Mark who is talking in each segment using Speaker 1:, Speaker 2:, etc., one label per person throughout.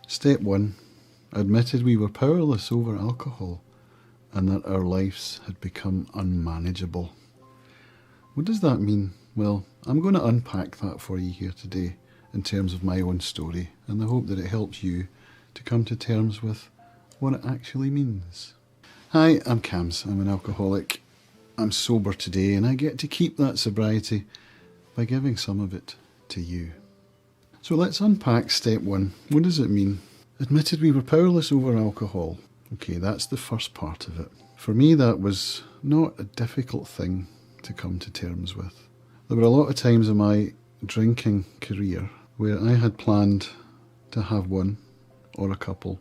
Speaker 1: Step 1. Admitted we were powerless over alcohol and that our lives had become unmanageable. What does that mean? Well, I'm going to unpack that for you here today in terms of my own story, and I hope that it helps you to come to terms with what it actually means. Hi, I'm Cams. I'm an alcoholic. I'm sober today, and I get to keep that sobriety by giving some of it to you. So let's unpack step 1. What does it mean? Admitted we were powerless over alcohol. Okay, that's the first part of it. For me, that was not a difficult thing to come to terms with. There were a lot of times in my drinking career where I had planned to have one or a couple,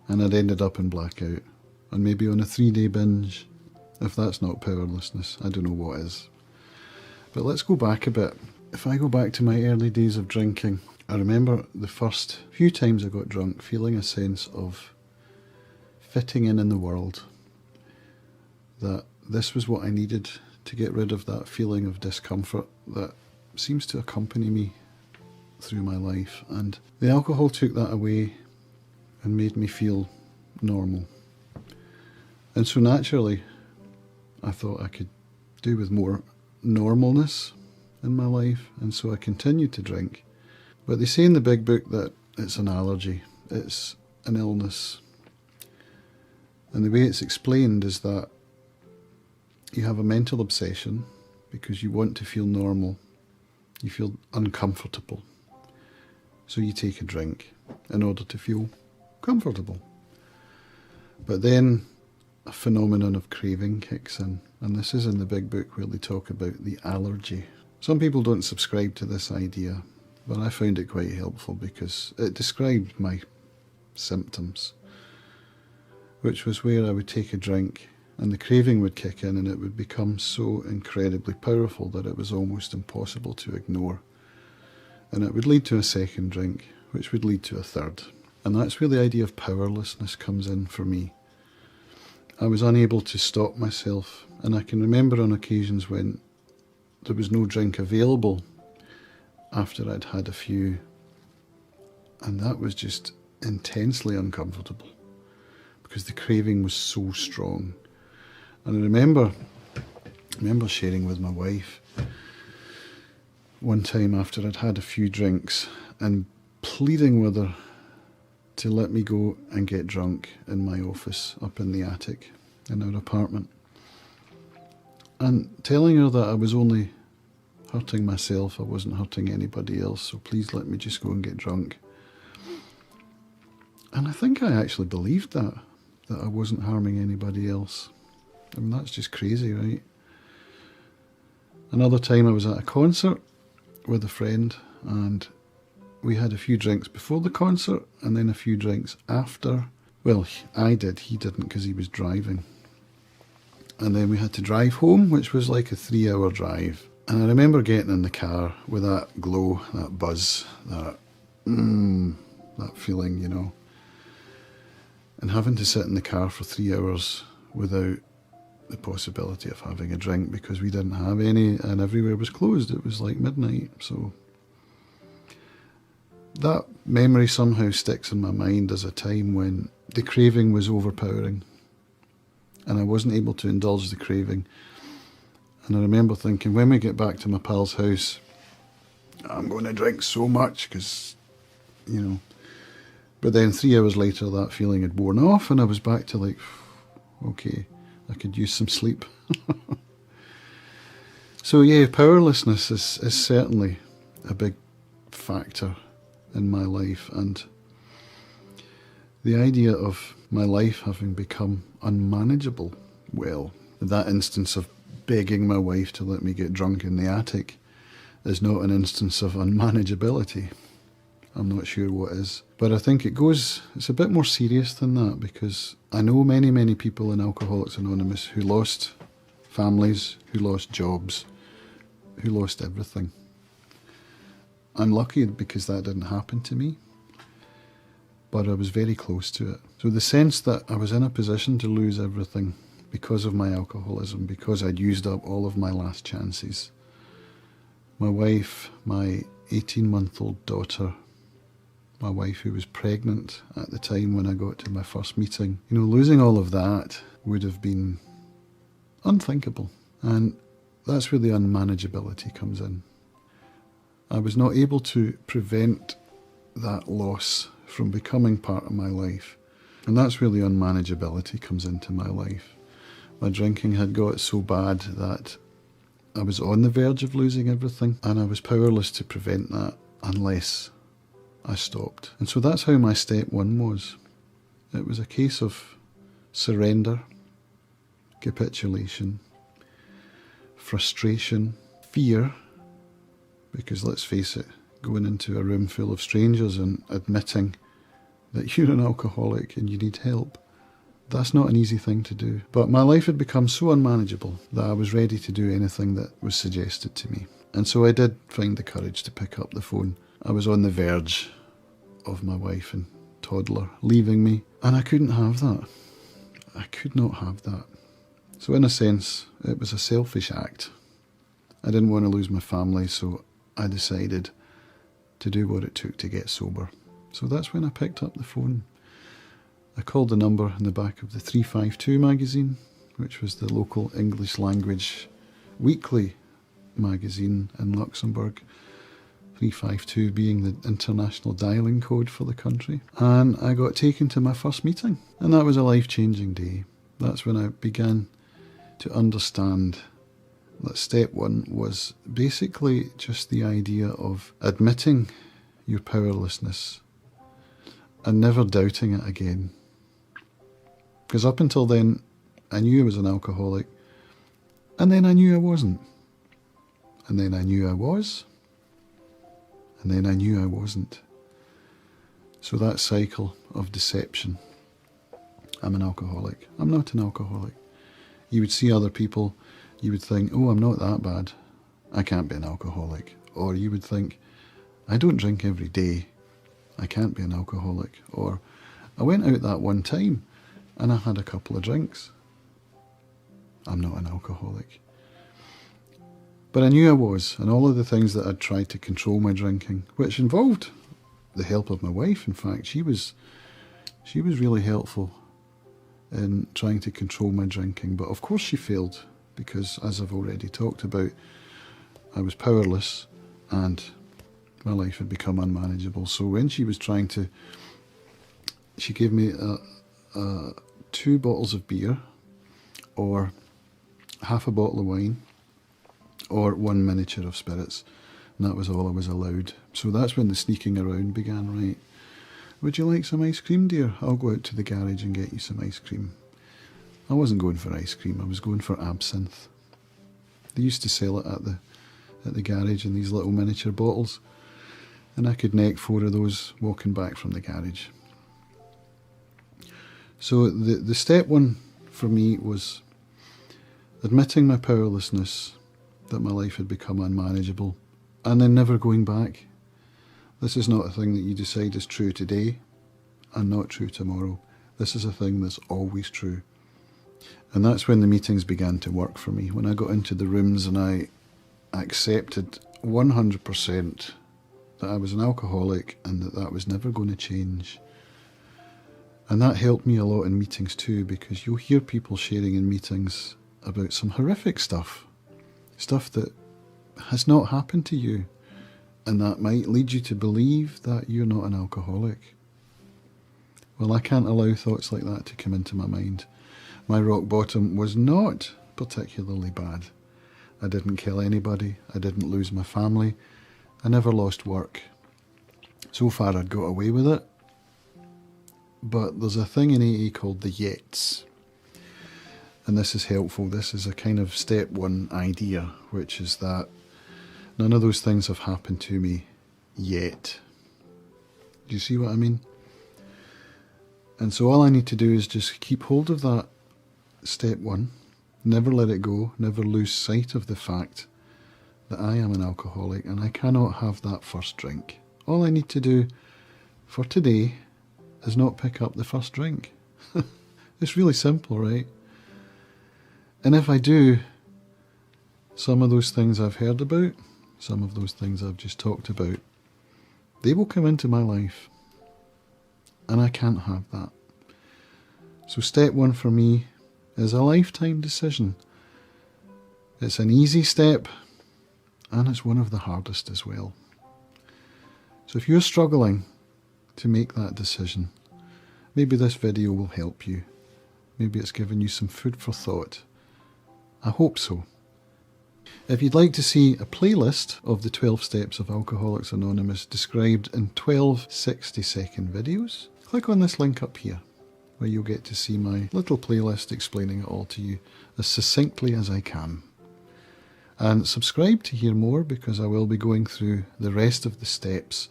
Speaker 1: and I'd ended up in blackout, and maybe on a 3-day binge. If that's not powerlessness, I don't know what is. But let's go back a bit. If I go back to my early days of drinking, I remember the first few times I got drunk feeling a sense of fitting in the world, that this was what I needed to get rid of that feeling of discomfort that seems to accompany me through my life. And the alcohol took that away and made me feel normal. And so naturally, I thought I could do with more normalness in my life, and so I continued to drink. But they say in the big book that it's an allergy, it's an illness. And the way it's explained is that you have a mental obsession because you want to feel normal, you feel uncomfortable. So you take a drink in order to feel comfortable. But then a phenomenon of craving kicks in, and this is in the big book where they talk about the allergy. Some people don't subscribe to this idea, but I found it quite helpful because it described my symptoms, which was where I would take a drink and the craving would kick in and it would become so incredibly powerful that it was almost impossible to ignore. And it would lead to a second drink, which would lead to a third. And that's where the idea of powerlessness comes in for me. I was unable to stop myself, and I can remember on occasions when there was no drink available after I'd had a few, and that was just intensely uncomfortable because the craving was so strong. And I remember sharing with my wife one time after I'd had a few drinks and pleading with her to let me go and get drunk in my office up in the attic in our apartment, and telling her that I was only hurting myself, I wasn't hurting anybody else, so please let me just go and get drunk. And I think I actually believed that I wasn't harming anybody else. I mean, that's just crazy, right? Another time I was at a concert with a friend, and we had a few drinks before the concert and then a few drinks after. Well, I did, he didn't because he was driving. And then we had to drive home, which was like a 3-hour drive. And I remember getting in the car with that glow, that buzz, that feeling, you know. And having to sit in the car for 3 hours without the possibility of having a drink because we didn't have any and everywhere was closed. It was like midnight, so that memory somehow sticks in my mind as a time when the craving was overpowering and I wasn't able to indulge the craving. And I remember thinking, when we get back to my pal's house, I'm going to drink so much because, you know. But then 3 hours later, that feeling had worn off and I was back to like, okay, I could use some sleep. So yeah, powerlessness is certainly a big factor in my life, and the idea of my life having become unmanageable, well, that instance of begging my wife to let me get drunk in the attic is not an instance of unmanageability. I'm not sure what is. But I think it's a bit more serious than that, because I know many, many people in Alcoholics Anonymous who lost families, who lost jobs, who lost everything. I'm lucky because that didn't happen to me, but I was very close to it. So the sense that I was in a position to lose everything because of my alcoholism, because I'd used up all of my last chances. My wife, my 18-month-old daughter, my wife who was pregnant at the time when I got to my first meeting. Losing all of that would have been unthinkable. And that's where the unmanageability comes in. I was not able to prevent that loss from becoming part of my life. And that's where the unmanageability comes into my life. My drinking had got so bad that I was on the verge of losing everything, and I was powerless to prevent that unless I stopped. And so that's how my step one was. It was a case of surrender, capitulation, frustration, fear, because let's face it, going into a room full of strangers and admitting that you're an alcoholic and you need help, that's not an easy thing to do. But my life had become so unmanageable that I was ready to do anything that was suggested to me. And so I did find the courage to pick up the phone. I was on the verge of my wife and toddler leaving me, and I couldn't have that. I could not have that. So in a sense, it was a selfish act. I didn't want to lose my family, so I decided to do what it took to get sober. So that's when I picked up the phone. I called the number in the back of the 352 magazine, which was the local English language weekly magazine in Luxembourg, 352 being the international dialing code for the country. And I got taken to my first meeting, and that was a life-changing day. That's when I began to understand that step one was basically just the idea of admitting your powerlessness and never doubting it again. Because up until then, I knew I was an alcoholic, and then I knew I wasn't. And then I knew I was, and then I knew I wasn't. So that cycle of deception. I'm an alcoholic. I'm not an alcoholic. You would see other people, you would think, oh, I'm not that bad. I can't be an alcoholic. Or you would think, I don't drink every day. I can't be an alcoholic. Or I went out that one time and I had a couple of drinks. I'm not an alcoholic. But I knew I was, and all of the things that I'd tried to control my drinking, which involved the help of my wife. In fact, she was really helpful in trying to control my drinking. But of course she failed, because as I've already talked about, I was powerless and my life had become unmanageable. So when she was trying to, she gave me 2 bottles of beer, or half a bottle of wine, or 1 miniature of spirits, and that was all I was allowed. So that's when the sneaking around began, right? Would you like some ice cream, dear? I'll go out to the garage and get you some ice cream. I wasn't going for ice cream, I was going for absinthe. They used to sell it at the garage in these little miniature bottles, and I could neck 4 of those walking back from the garage. So the step one for me was admitting my powerlessness, that my life had become unmanageable, and then never going back. This is not a thing that you decide is true today and not true tomorrow. This is a thing that's always true. And that's when the meetings began to work for me, when I got into the rooms and I accepted 100% that I was an alcoholic and that was never going to change. And that helped me a lot in meetings too, because you'll hear people sharing in meetings about some horrific stuff that has not happened to you, and that might lead you to believe that you're not an alcoholic. Well, I can't allow thoughts like that to come into my mind. My rock bottom was not particularly bad. I didn't kill anybody, I didn't lose my family, I never lost work. So far I'd got away with it. But there's a thing in AA called the yets. And this is helpful. This is a kind of step one idea, which is that none of those things have happened to me yet. Do you see what I mean? And so all I need to do is just keep hold of that step one, never let it go, never lose sight of the fact that I am an alcoholic and I cannot have that first drink. All I need to do for today is not pick up the first drink. It's really simple, right? And if I do, some of those things I've heard about, some of those things I've just talked about, they will come into my life. and I can't have that. So step 1 for me is a lifetime decision. It's an easy step, and it's one of the hardest as well. So if you're struggling to make that decision, maybe this video will help you. Maybe it's given you some food for thought. I hope so. If you'd like to see a playlist of the 12 steps of Alcoholics Anonymous described in 12 60-second videos, click on this link up here, where you'll get to see my little playlist explaining it all to you as succinctly as I can. And subscribe to hear more, because I will be going through the rest of the steps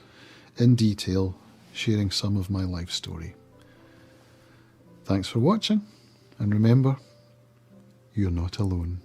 Speaker 1: in detail, sharing some of my life story. Thanks for watching, and remember, you're not alone.